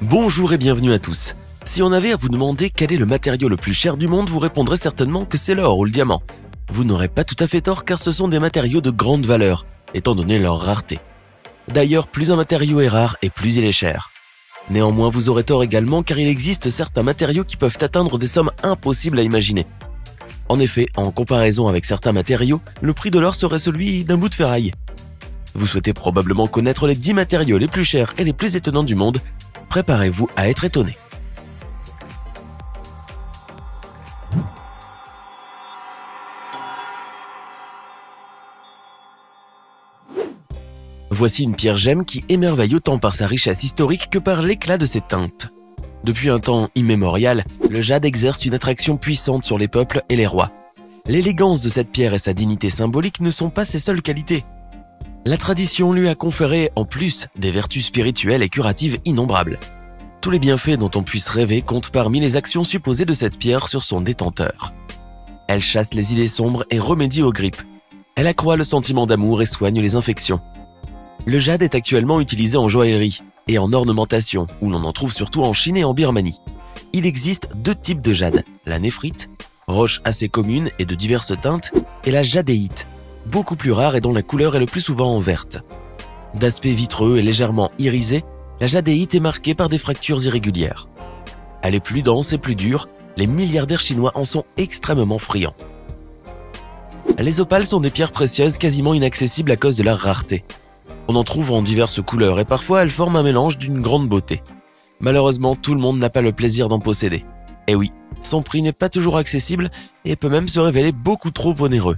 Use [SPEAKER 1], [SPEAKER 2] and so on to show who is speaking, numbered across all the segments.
[SPEAKER 1] Bonjour et bienvenue à tous. Si on avait à vous demander quel est le matériau le plus cher du monde, vous répondrez certainement que c'est l'or ou le diamant. Vous n'aurez pas tout à fait tort car ce sont des matériaux de grande valeur, étant donné leur rareté. D'ailleurs, plus un matériau est rare et plus il est cher. Néanmoins, vous aurez tort également car il existe certains matériaux qui peuvent atteindre des sommes impossibles à imaginer. En effet, en comparaison avec certains matériaux, le prix de l'or serait celui d'un bout de ferraille. Vous souhaitez probablement connaître les 10 matériaux les plus chers et les plus étonnants du monde. Préparez-vous à être étonné. Voici une pierre gemme qui émerveille autant par sa richesse historique que par l'éclat de ses teintes. Depuis un temps immémorial, le jade exerce une attraction puissante sur les peuples et les rois. L'élégance de cette pierre et sa dignité symbolique ne sont pas ses seules qualités. La tradition lui a conféré, en plus, des vertus spirituelles et curatives innombrables. Tous les bienfaits dont on puisse rêver comptent parmi les actions supposées de cette pierre sur son détenteur. Elle chasse les idées sombres et remédie aux grippes. Elle accroît le sentiment d'amour et soigne les infections. Le jade est actuellement utilisé en joaillerie et en ornementation, où l'on en trouve surtout en Chine et en Birmanie. Il existe 2 types de jade, la néphrite, roche assez commune et de diverses teintes, et la jadéite, beaucoup plus rare et dont la couleur est le plus souvent en verte. D'aspect vitreux et légèrement irisé, la jadéite est marquée par des fractures irrégulières. Elle est plus dense et plus dure, les milliardaires chinois en sont extrêmement friands. Les opales sont des pierres précieuses quasiment inaccessibles à cause de leur rareté. On en trouve en diverses couleurs et parfois elles forment un mélange d'une grande beauté. Malheureusement, tout le monde n'a pas le plaisir d'en posséder. Et oui, son prix n'est pas toujours accessible et peut même se révéler beaucoup trop onéreux.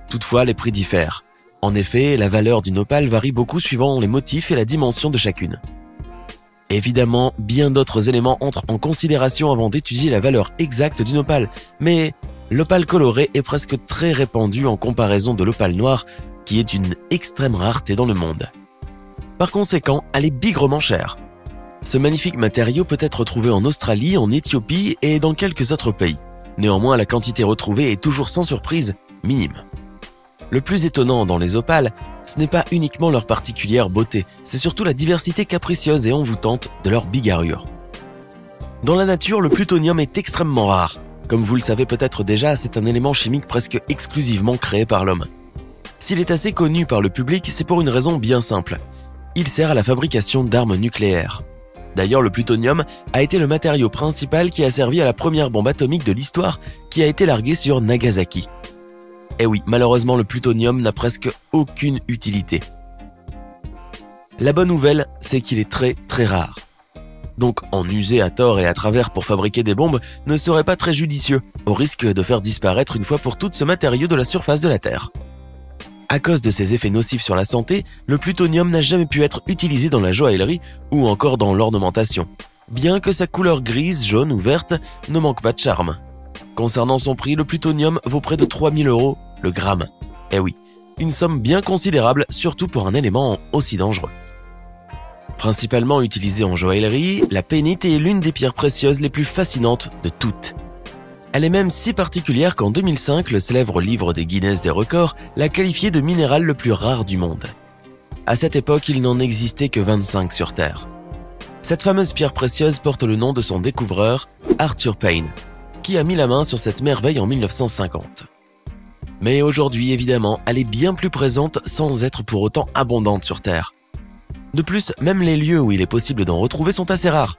[SPEAKER 1] Toutefois, les prix diffèrent. En effet, la valeur d'une opale varie beaucoup suivant les motifs et la dimension de chacune. Évidemment, bien d'autres éléments entrent en considération avant d'étudier la valeur exacte d'une opale, mais l'opale colorée est presque très répandue en comparaison de l'opale noire, qui est d'une extrême rareté dans le monde. Par conséquent, elle est bigrement chère. Ce magnifique matériau peut être trouvé en Australie, en Éthiopie et dans quelques autres pays. Néanmoins, la quantité retrouvée est toujours sans surprise minime. Le plus étonnant dans les opales, ce n'est pas uniquement leur particulière beauté, c'est surtout la diversité capricieuse et envoûtante de leur bigarrure. Dans la nature, le plutonium est extrêmement rare. Comme vous le savez peut-être déjà, c'est un élément chimique presque exclusivement créé par l'homme. S'il est assez connu par le public, c'est pour une raison bien simple. Il sert à la fabrication d'armes nucléaires. D'ailleurs, le plutonium a été le matériau principal qui a servi à la première bombe atomique de l'histoire qui a été larguée sur Nagasaki. Et oui, malheureusement, le plutonium n'a presque aucune utilité. La bonne nouvelle, c'est qu'il est très très rare. Donc, en user à tort et à travers pour fabriquer des bombes ne serait pas très judicieux, au risque de faire disparaître une fois pour toutes ce matériau de la surface de la Terre. À cause de ses effets nocifs sur la santé, le plutonium n'a jamais pu être utilisé dans la joaillerie ou encore dans l'ornementation, bien que sa couleur grise, jaune ou verte ne manque pas de charme. Concernant son prix, le plutonium vaut près de 3000 € le gramme. Eh oui, une somme bien considérable, surtout pour un élément aussi dangereux. Principalement utilisée en joaillerie, la pénite est l'une des pierres précieuses les plus fascinantes de toutes. Elle est même si particulière qu'en 2005, le célèbre livre des Guinness des records l'a qualifiée de minéral le plus rare du monde. À cette époque, il n'en existait que 25 sur Terre. Cette fameuse pierre précieuse porte le nom de son découvreur, Arthur Payne, qui a mis la main sur cette merveille en 1950. Mais aujourd'hui, évidemment, elle est bien plus présente sans être pour autant abondante sur Terre. De plus, même les lieux où il est possible d'en retrouver sont assez rares.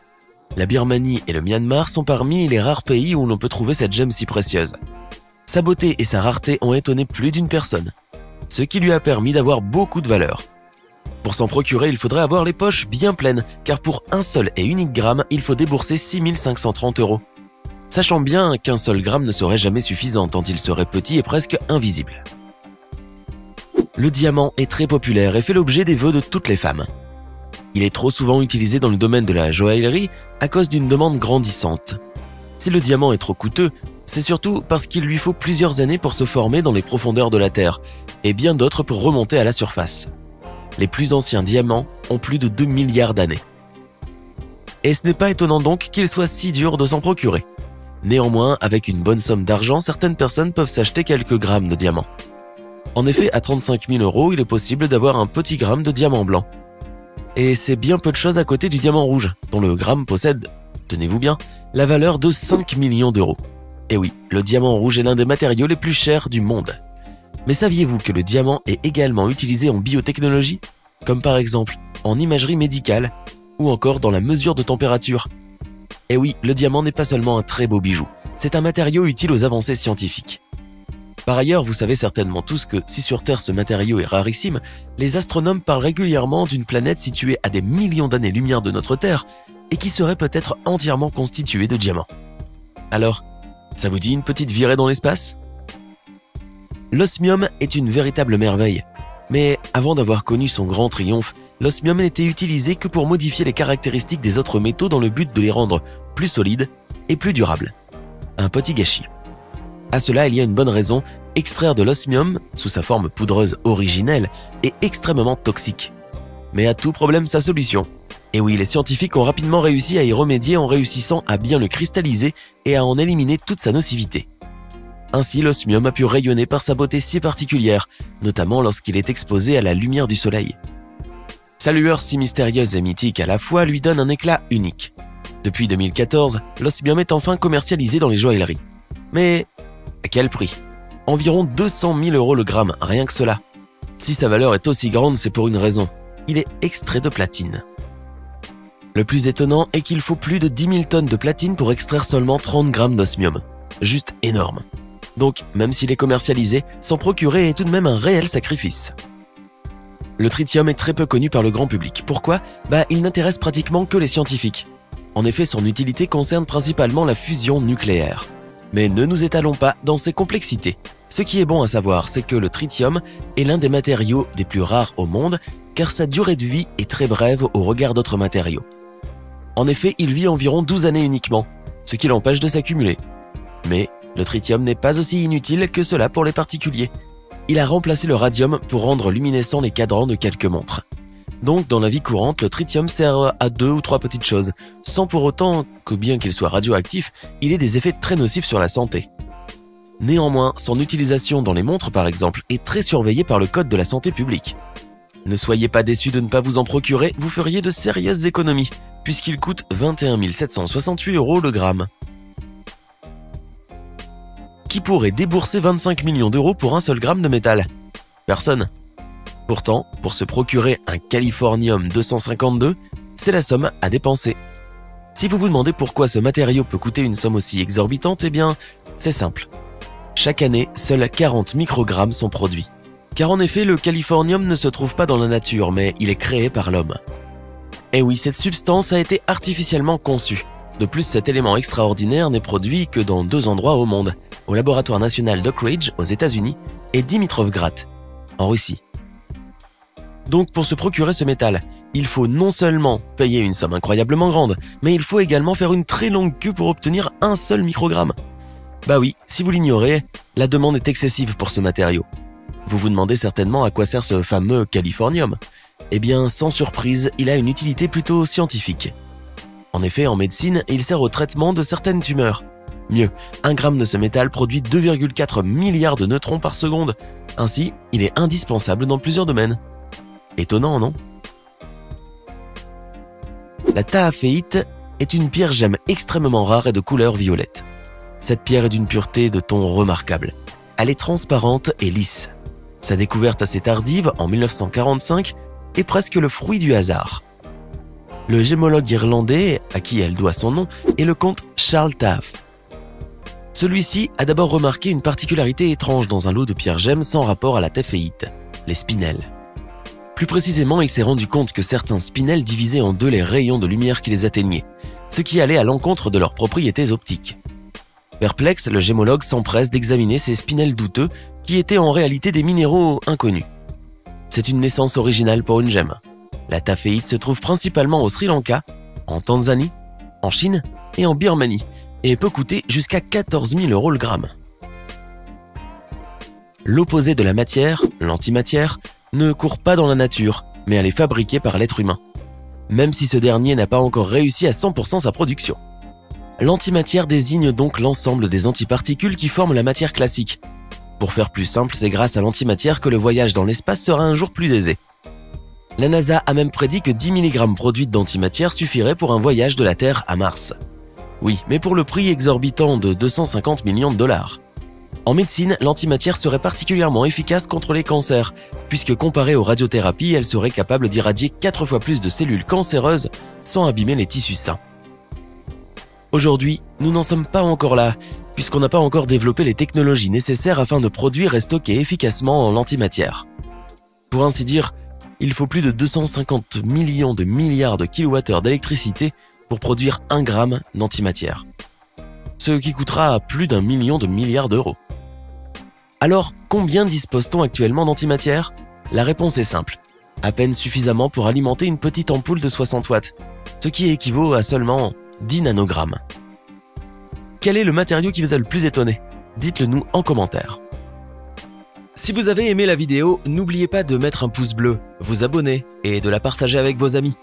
[SPEAKER 1] La Birmanie et le Myanmar sont parmi les rares pays où l'on peut trouver cette gemme si précieuse. Sa beauté et sa rareté ont étonné plus d'une personne, ce qui lui a permis d'avoir beaucoup de valeur. Pour s'en procurer, il faudrait avoir les poches bien pleines, car pour un seul et unique gramme, il faut débourser 6530 €. Sachant bien qu'un seul gramme ne serait jamais suffisant tant il serait petit et presque invisible. Le diamant est très populaire et fait l'objet des vœux de toutes les femmes. Il est trop souvent utilisé dans le domaine de la joaillerie à cause d'une demande grandissante. Si le diamant est trop coûteux, c'est surtout parce qu'il lui faut plusieurs années pour se former dans les profondeurs de la Terre et bien d'autres pour remonter à la surface. Les plus anciens diamants ont plus de 2 milliards d'années. Et ce n'est pas étonnant donc qu'il soit si dur de s'en procurer. Néanmoins, avec une bonne somme d'argent, certaines personnes peuvent s'acheter quelques grammes de diamants. En effet, à 35 000 €, il est possible d'avoir un petit gramme de diamant blanc. Et c'est bien peu de choses à côté du diamant rouge, dont le gramme possède, tenez-vous bien, la valeur de 5 millions d'euros. Et oui, le diamant rouge est l'un des matériaux les plus chers du monde. Mais saviez-vous que le diamant est également utilisé en biotechnologie, comme par exemple en imagerie médicale ou encore dans la mesure de température? Et oui, le diamant n'est pas seulement un très beau bijou, c'est un matériau utile aux avancées scientifiques. Par ailleurs, vous savez certainement tous que si sur Terre ce matériau est rarissime, les astronomes parlent régulièrement d'une planète située à des millions d'années-lumière de notre Terre et qui serait peut-être entièrement constituée de diamants. Alors, ça vous dit une petite virée dans l'espace? L'osmium est une véritable merveille. Mais avant d'avoir connu son grand triomphe, l'osmium n'était utilisé que pour modifier les caractéristiques des autres métaux dans le but de les rendre plus solides et plus durables. Un petit gâchis. À cela, il y a une bonne raison, extraire de l'osmium, sous sa forme poudreuse originelle, est extrêmement toxique. Mais à tout problème sa solution. Et oui, les scientifiques ont rapidement réussi à y remédier en réussissant à bien le cristalliser et à en éliminer toute sa nocivité. Ainsi, l'osmium a pu rayonner par sa beauté si particulière, notamment lorsqu'il est exposé à la lumière du soleil. Sa lueur si mystérieuse et mythique à la fois lui donne un éclat unique. Depuis 2014, l'osmium est enfin commercialisé dans les joailleries. Mais à quel prix? Environ 200 000 € le gramme, rien que cela. Si sa valeur est aussi grande, c'est pour une raison. Il est extrait de platine. Le plus étonnant est qu'il faut plus de 10 000 tonnes de platine pour extraire seulement 30 grammes d'osmium. Juste énorme. Donc, même s'il est commercialisé, s'en procurer est tout de même un réel sacrifice. Le tritium est très peu connu par le grand public. Pourquoi? Il n'intéresse pratiquement que les scientifiques. En effet, son utilité concerne principalement la fusion nucléaire. Mais ne nous étalons pas dans ses complexités. Ce qui est bon à savoir, c'est que le tritium est l'un des matériaux les plus rares au monde, car sa durée de vie est très brève au regard d'autres matériaux. En effet, il vit environ 12 années uniquement, ce qui l'empêche de s'accumuler. Mais le tritium n'est pas aussi inutile que cela pour les particuliers. Il a remplacé le radium pour rendre luminescents les cadrans de quelques montres. Donc, dans la vie courante, le tritium sert à 2 ou 3 petites choses, sans pour autant que, bien qu'il soit radioactif, il ait des effets très nocifs sur la santé. Néanmoins, son utilisation dans les montres, par exemple, est très surveillée par le Code de la santé publique. Ne soyez pas déçus de ne pas vous en procurer, vous feriez de sérieuses économies, puisqu'il coûte 21 768 € le gramme. Qui pourrait débourser 25 millions d'euros pour un seul gramme de métal? Personne. Pourtant, pour se procurer un californium 252, c'est la somme à dépenser. Si vous vous demandez pourquoi ce matériau peut coûter une somme aussi exorbitante, eh bien, c'est simple. Chaque année, seuls 40 microgrammes sont produits. Car en effet, le californium ne se trouve pas dans la nature, mais il est créé par l'homme. Et oui, cette substance a été artificiellement conçue. De plus, cet élément extraordinaire n'est produit que dans 2 endroits au monde, au laboratoire national d'Oak Ridge aux États-Unis et Dimitrovgrad, en Russie. Donc pour se procurer ce métal, il faut non seulement payer une somme incroyablement grande, mais il faut également faire une très longue queue pour obtenir un seul microgramme. Bah oui, si vous l'ignorez, la demande est excessive pour ce matériau. Vous vous demandez certainement à quoi sert ce fameux californium. Eh bien, sans surprise, il a une utilité plutôt scientifique. En effet, en médecine, il sert au traitement de certaines tumeurs. Mieux, 1 gramme de ce métal produit 2,4 milliards de neutrons par seconde. Ainsi, il est indispensable dans plusieurs domaines. Étonnant, non? La taaphéite est une pierre gemme extrêmement rare et de couleur violette. Cette pierre est d'une pureté de ton remarquable. Elle est transparente et lisse. Sa découverte assez tardive, en 1945, est presque le fruit du hasard. Le gémologue irlandais, à qui elle doit son nom, est le comte Charles Taaffe. Celui-ci a d'abord remarqué une particularité étrange dans un lot de pierres gemmes sans rapport à la taphéite, les spinels. Plus précisément, il s'est rendu compte que certains spinels divisaient en 2 les rayons de lumière qui les atteignaient, ce qui allait à l'encontre de leurs propriétés optiques. Perplexe, le gémologue s'empresse d'examiner ces spinels douteux qui étaient en réalité des minéraux inconnus. C'est une naissance originale pour une gemme. La taphéite se trouve principalement au Sri Lanka, en Tanzanie, en Chine et en Birmanie, et peut coûter jusqu'à 14 000 € le gramme. L'opposé de la matière, l'antimatière, ne court pas dans la nature, mais elle est fabriquée par l'être humain, même si ce dernier n'a pas encore réussi à 100% sa production. L'antimatière désigne donc l'ensemble des antiparticules qui forment la matière classique. Pour faire plus simple, c'est grâce à l'antimatière que le voyage dans l'espace sera un jour plus aisé. La NASA a même prédit que 10 mg produits d'antimatière suffiraient pour un voyage de la Terre à Mars. Oui, mais pour le prix exorbitant de 250 millions de dollars. En médecine, l'antimatière serait particulièrement efficace contre les cancers, puisque comparée aux radiothérapies, elle serait capable d'irradier 4 fois plus de cellules cancéreuses sans abîmer les tissus sains. Aujourd'hui, nous n'en sommes pas encore là, puisqu'on n'a pas encore développé les technologies nécessaires afin de produire et stocker efficacement l'antimatière. Pour ainsi dire, il faut plus de 250 millions de milliards de kilowattheures d'électricité pour produire 1 gramme d'antimatière. Ce qui coûtera plus d'1 million de milliards d'euros. Alors, combien dispose-t-on actuellement d'antimatière? La réponse est simple. À peine suffisamment pour alimenter une petite ampoule de 60 watts, ce qui équivaut à seulement 10 nanogrammes. Quel est le matériau qui vous a le plus étonné? Dites-le nous en commentaire. Si vous avez aimé la vidéo, n'oubliez pas de mettre un pouce bleu, vous abonner et de la partager avec vos amis.